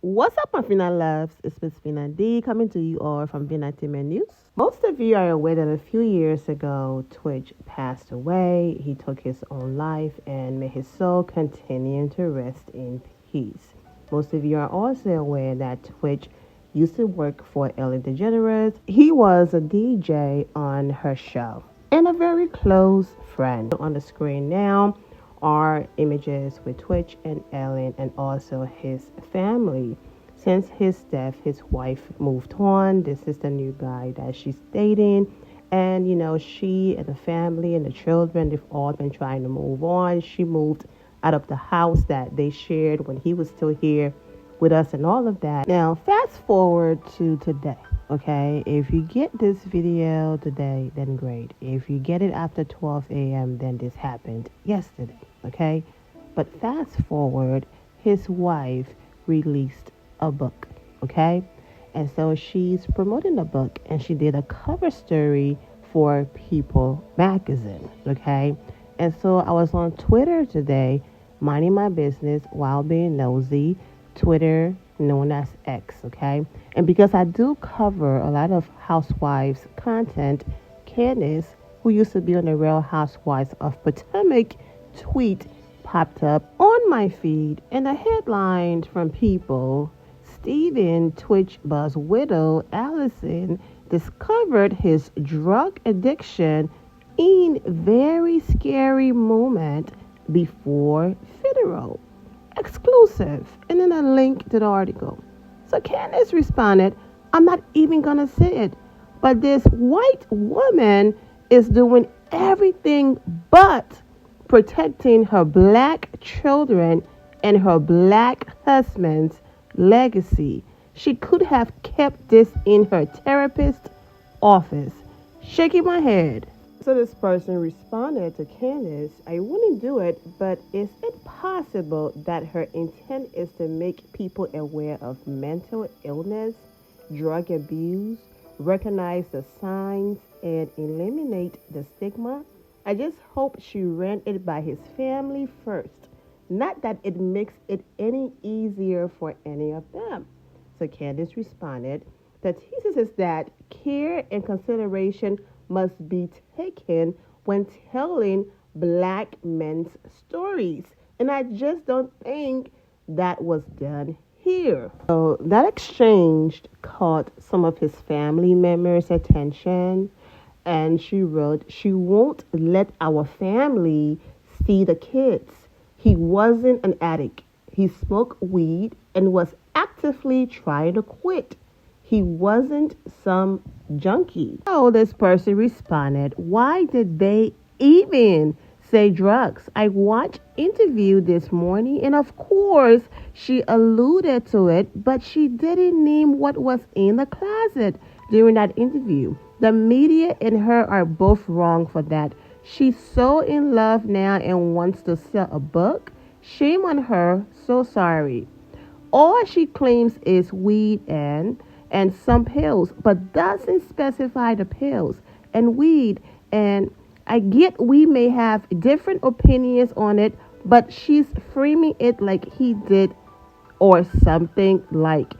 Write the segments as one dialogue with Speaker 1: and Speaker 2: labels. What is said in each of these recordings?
Speaker 1: What's up, my Fina loves? It's Miss Fina D coming to you all from Fina News. Most of you are aware that a few years ago, tWitch passed away. He took his own life, and may his soul continue to rest in peace. Most of you are also aware that tWitch used to work for Ellen DeGeneres. He was a DJ on her show and a very close friend. On the screen now are images with tWitch and Ellen and also his family. Since his death, his wife moved on. This is the new guy that she's dating. And, she and the family and the children, they've all been trying to move on. She moved out of the house that they shared when he was still here with us and all of that. Now, fast forward to today. Okay, if you get this video today, then great. If you get it after 12 a.m., then this happened yesterday. Okay, but fast forward, his wife released a book. Okay, and so she's promoting the book, and she did a cover story for People magazine. Okay, and so I was on Twitter today, minding my business while being nosy. Twitter, known as X, okay? And because I do cover a lot of housewives content, Candace, who used to be on the Real Housewives of Potomac, tweet popped up on my feed, and a headline from People, Steven Twitch Buzz widow Allison discovered his drug addiction in very scary moment before funeral. Exclusive, and then a link to the article. So Candace responded, I'm not even gonna say it, but this white woman is doing everything but protecting her black children and her black husband's legacy. She could have kept this in her therapist's office. Shaking my head. So this person responded to Candace, I wouldn't do it, but is it possible that her intent is to make people aware of mental illness, drug abuse, recognize the signs, and eliminate the stigma? I just hope she ran it by his family first. Not that it makes it any easier for any of them. So Candace responded, the thesis is that care and consideration must be taken when telling black men's stories. And I just don't think that was done here. So that exchange caught some of his family members' attention. And she wrote, she won't let our family see the kids. He wasn't an addict. He smoked weed and was actively trying to quit. He wasn't some junkie. So this person responded, why did they even say drugs? I watched interview this morning, and of course she alluded to it, but she didn't name what was in the closet during that interview. The media and her are both wrong for that. She's so in love now and wants to sell a book. Shame on her. So sorry. All she claims is weed and some pills, but doesn't specify the pills and weed. And I get we may have different opinions on it, but she's framing it like he did or something like.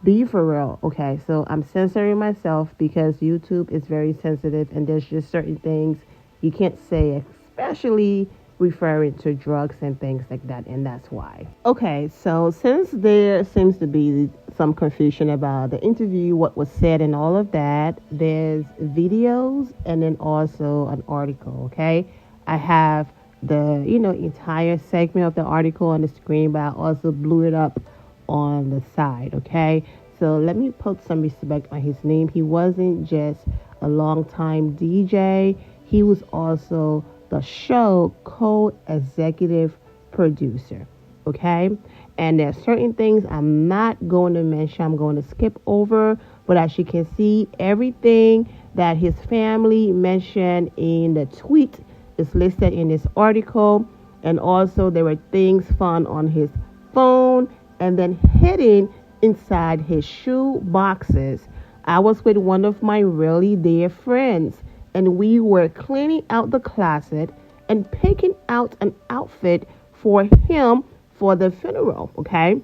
Speaker 1: Be for real. Okay, so I'm censoring myself because YouTube is very sensitive and there's just certain things you can't say, especially referring to drugs and things like that, and that's why. Okay, so since there seems to be some confusion about the interview, what was said and all of that, there's videos and then also an article. Okay, I have the entire segment of the article on the screen, but I also blew it up on the side. Okay, so let me put some respect on his name. He wasn't just a long-time DJ, he was also the show co-executive producer. Okay, and there are certain things I'm not going to mention, I'm going to skip over, but as you can see, everything that his family mentioned in the tweet is listed in this article. And also there were things found on his phone and then hidden inside his shoe boxes. I was with one of my really dear friends, and we were cleaning out the closet and picking out an outfit for him for the funeral. Okay,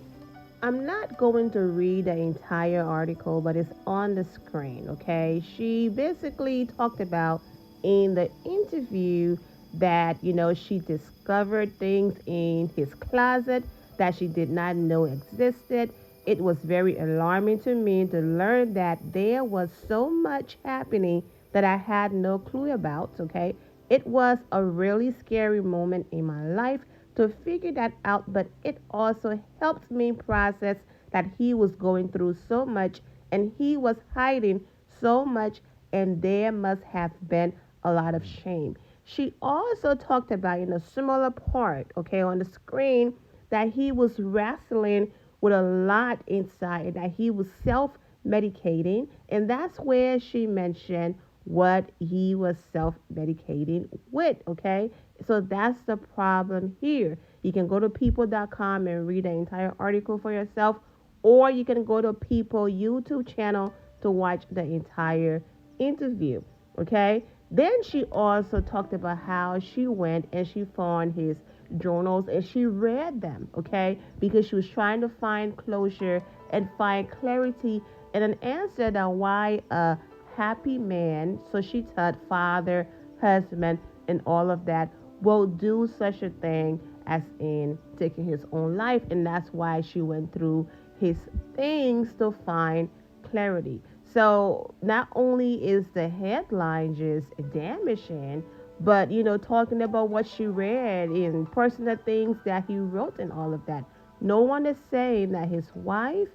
Speaker 1: I'm not going to read the entire article, but it's on the screen, okay? She basically talked about in the interview that, she discovered things in his closet that she did not know existed. It was very alarming to me to learn that there was so much happening that I had no clue about, okay? It was a really scary moment in my life to figure that out, but it also helped me process that he was going through so much and he was hiding so much, and there must have been a lot of shame. She also talked about in a similar part, okay, on the screen, that he was wrestling with a lot inside, that he was self medicating, and that's where she mentioned what he was self medicating with, okay? So that's the problem here. You can go to people.com and read the entire article for yourself, or you can go to People YouTube channel to watch the entire interview, okay? Then she also talked about how she went and she found his journals and she read them, okay? Because she was trying to find closure and find clarity and an answer that why a happy man, so she thought father, husband, and all of that, will do such a thing as in taking his own life. And that's why she went through his things to find clarity. So not only is the headline just damaging, but talking about what she read and personal things that he wrote and all of that. No one is saying that his wife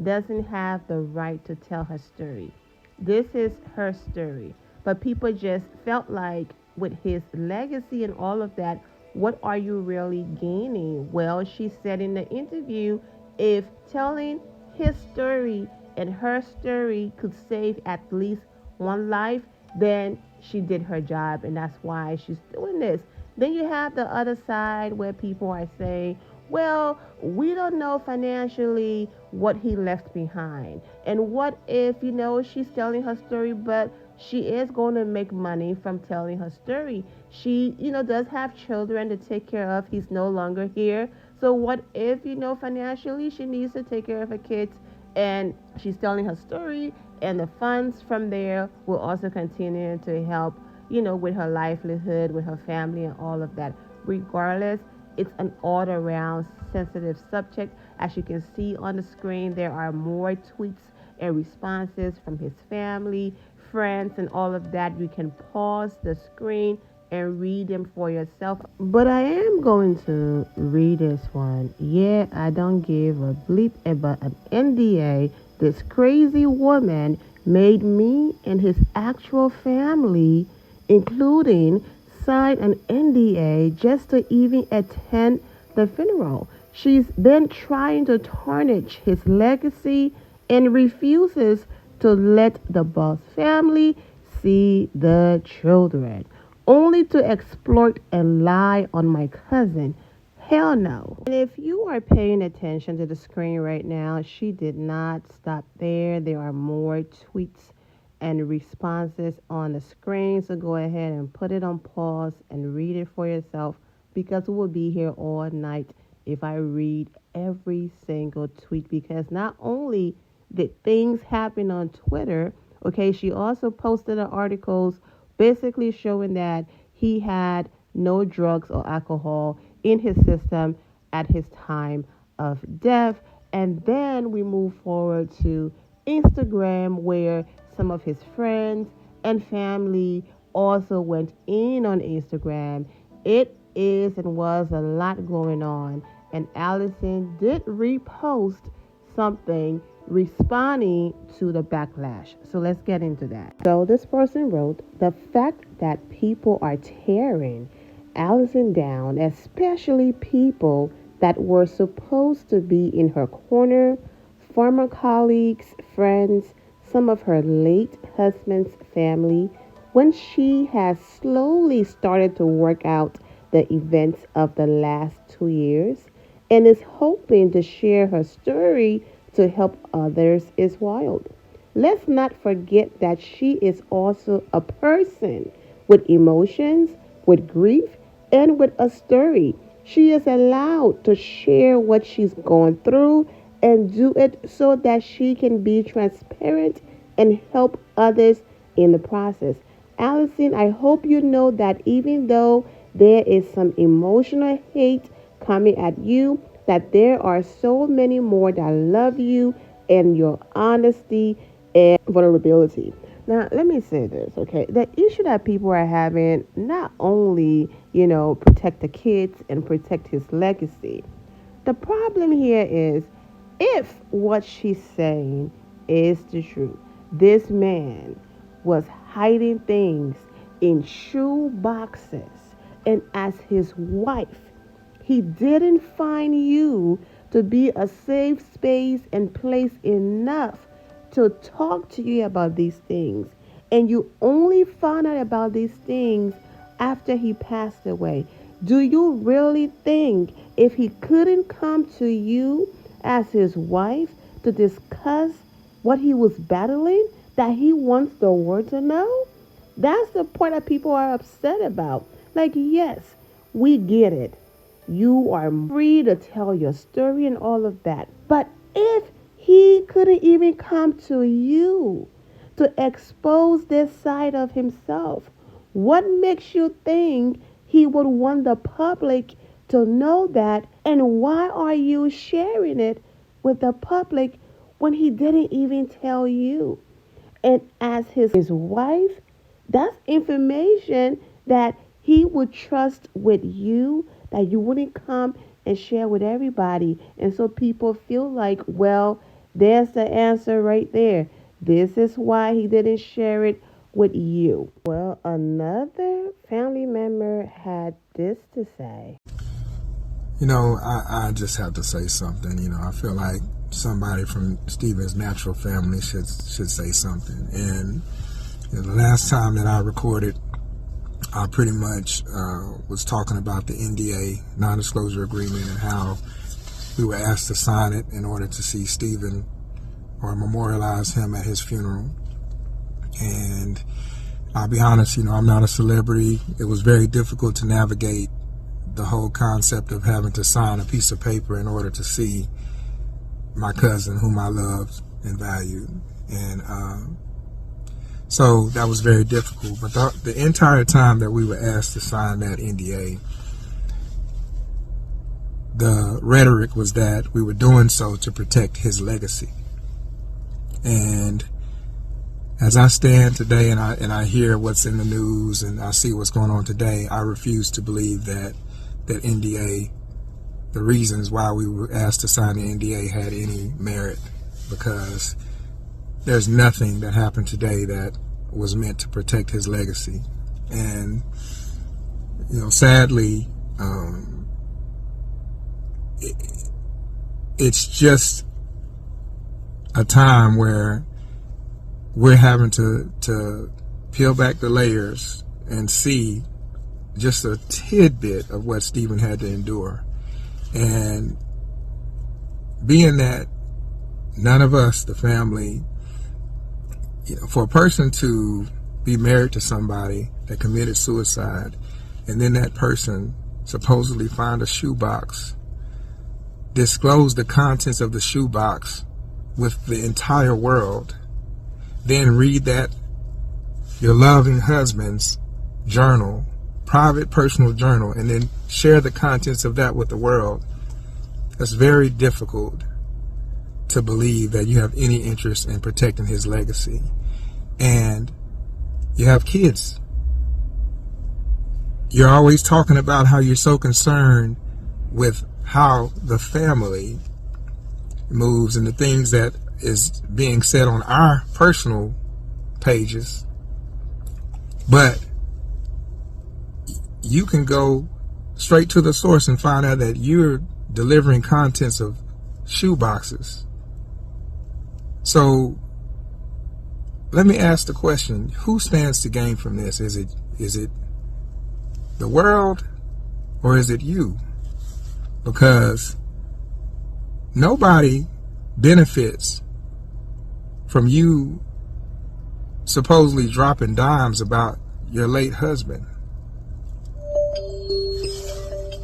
Speaker 1: doesn't have the right to tell her story. This is her story. But people just felt like with his legacy and all of that, what are you really gaining? Well, she said in the interview, if telling his story and her story could save at least one life, then she did her job, and that's why she's doing this. Then you have the other side where people are saying, well, we don't know financially what he left behind. And what if, she's telling her story, but she is going to make money from telling her story. She, does have children to take care of. He's no longer here. So what if, financially she needs to take care of her kids and she's telling her story, and the funds from there will also continue to help, with her livelihood, with her family and all of that. Regardless, it's an all around sensitive subject. As you can see on the screen, there are more tweets and responses from his family, friends, and all of that. You can pause the screen and read them for yourself. But I am going to read this one. Yeah, I don't give a bleep about an NDA. This crazy woman made me and his actual family, including, sign an NDA just to even attend the funeral. She's been trying to tarnish his legacy and refuses to let the boss family see the children, only to exploit and lie on my cousin. Hell no. And if you are paying attention to the screen right now, she did not stop there. There are more tweets and responses on the screen. So go ahead and put it on pause and read it for yourself, because we will be here all night if I read every single tweet, because not only did things happen on Twitter, okay, she also posted articles basically showing that he had no drugs or alcohol in his system at his time of death. And then we move forward to Instagram, where some of his friends and family also went in on Instagram. It is and was a lot going on. And Allison did repost something responding to the backlash. So let's get into that. So this person wrote, the fact that people are tearing Allison down, especially people that were supposed to be in her corner, former colleagues, friends, some of her late husband's family, when she has slowly started to work out the events of the last 2 years and is hoping to share her story to help others, is wild. Let's not forget that she is also a person with emotions, with grief, and with a story. She is allowed to share what she's going through and do it so that she can be transparent and help others in the process. Allison, I hope you know that even though there is some emotional hate coming at you, that there are so many more that love you and your honesty and vulnerability. Now, let me say this, okay? The issue that people are having, not only, protect the kids and protect his legacy. The problem here is if what she's saying is the truth, this man was hiding things in shoe boxes, and as his wife, he didn't find you to be a safe space and place enough to talk to you about these things. And you only found out about these things after he passed away. Do you really think if he couldn't come to you as his wife to discuss what he was battling, that he wants the world to know? That's the point that people are upset about. Like, yes, we get it. You are free to tell your story and all of that. But if he couldn't even come to you to expose this side of himself, what makes you think he would want the public to know that? And why are you sharing it with the public when he didn't even tell you? And as his wife, that's information that he would trust with you, that you wouldn't come and share with everybody. And so people feel like, well, there's the answer right there. This is why he didn't share it with you. Well, another family member had this to say.
Speaker 2: I just have to say something. I feel like somebody from Stephen's natural family should say something. And the last time that I recorded, I pretty much was talking about the NDA, non-disclosure agreement, and how we were asked to sign it in order to see Stephen or memorialize him at his funeral. And I'll be honest, I'm not a celebrity. It was very difficult to navigate the whole concept of having to sign a piece of paper in order to see my cousin, whom I loved and valued. And so that was very difficult. But the entire time that we were asked to sign that NDA, the rhetoric was that we were doing so to protect his legacy. And as I stand today and I hear what's in the news and I see what's going on today, I refuse to believe that NDA, the reasons why we were asked to sign the NDA, had any merit, because there's nothing that happened today that was meant to protect his legacy. And sadly, it's just a time where we're having to peel back the layers and see just a tidbit of what Stephen had to endure. And being that none of us, the family, for a person to be married to somebody that committed suicide, and then that person supposedly find a shoebox, disclose the contents of the shoebox with the entire world, then read that your loving husband's journal, private personal journal, and then share the contents of that with the world, it's very difficult to believe that you have any interest in protecting his legacy. And you have kids. You're always talking about how you're so concerned with how the family moves and the things that is being said on our personal pages, but you can go straight to the source and find out that you're delivering contents of shoe boxes. So let me ask the question, who stands to gain from this? Is it the world, or is it you? Because nobody benefits from you supposedly dropping dimes about your late husband.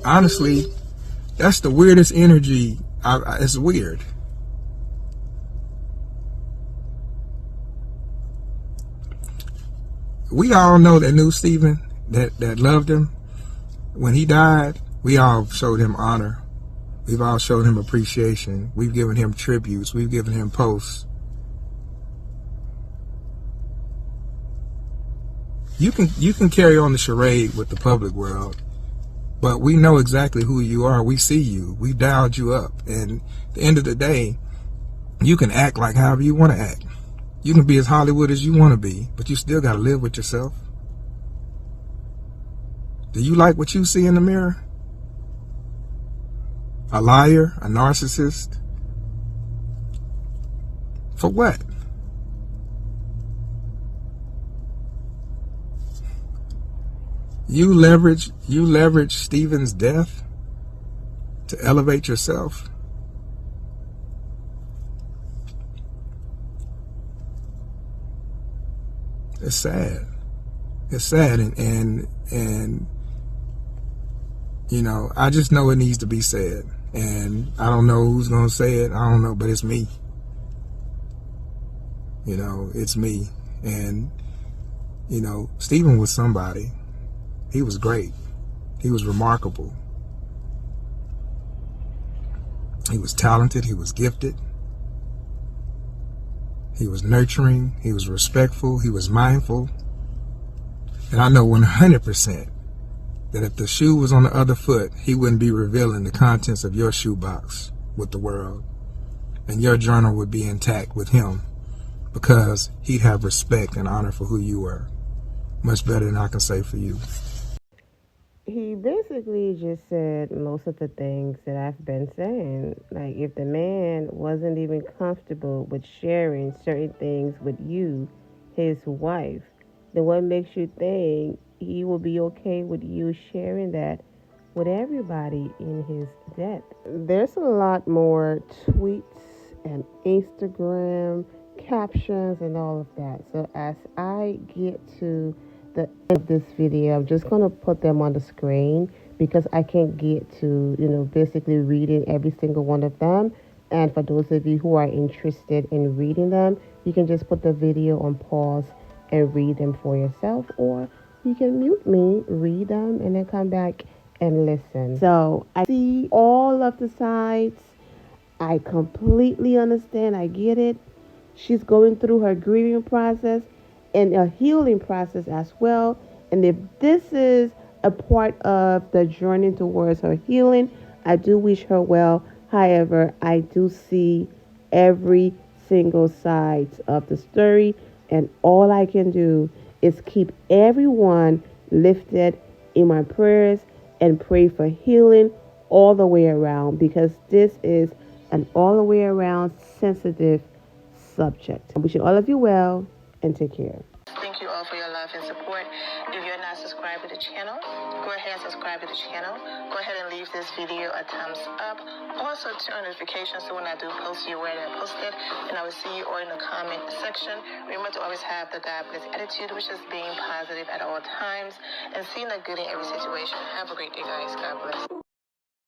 Speaker 2: Honestly, that's the weirdest energy. It's weird. we all know that knew Stephen, that loved him. When he died, we all showed him honor. We've all showed him appreciation. We've given him tributes. We've given him posts. You can carry on the charade with the public world, but we know exactly who you are. We see you. We dialed you up. And at the end of the day, you can act like however you want to act. You can be as Hollywood as you want to be, but you still got to live with yourself. Do you like what you see in the mirror? A liar? A narcissist? For what? You leverage Stephen's death to elevate yourself. It's sad. It's sad, and you know, I just know it needs to be said, and I don't know who's gonna say it. I don't know, but it's me. You know, it's me. And you know, Stephen was somebody. He was great. He was remarkable. He was talented. He was gifted. He was nurturing. He was respectful. He was mindful. And I know 100% that if the shoe was on the other foot, he wouldn't be revealing the contents of your shoebox with the world. And your journal would be intact with him, because he'd have respect and honor for who you were. Much better than I can say for you.
Speaker 1: He basically just said most of the things that I've been saying. Like, if the man wasn't even comfortable with sharing certain things with you, his wife, then what makes you think he will be okay with you sharing that with everybody in his death? There's a lot more tweets and Instagram captions and all of that. So as I get to the end of this video, I'm just going to put them on the screen because I can't get to, basically reading every single one of them. And for those of you who are interested in reading them, you can just put the video on pause and read them for yourself, or you can mute me, read them, and then come back and listen. So I see all of the sides. I completely understand. I get it. She's going through her grieving process and a healing process as well. And if this is a part of the journey towards her healing, I do wish her well. However, I do see every single side of the story, and all I can do is keep everyone lifted in my prayers and pray for healing all the way around, because this is an all the way around sensitive subject. I wish all of you well, and take care.
Speaker 3: Thank you all for your love and support. If you're not subscribed to the channel, go ahead and subscribe to the channel. Go ahead and leave this video a thumbs up. Also turn on notifications so when I do post, you're aware that I posted. And I will see you all in the comment section. Remember to always have the God bless attitude, which is being positive at all times and seeing the good in every situation. Have a great day, guys. God bless.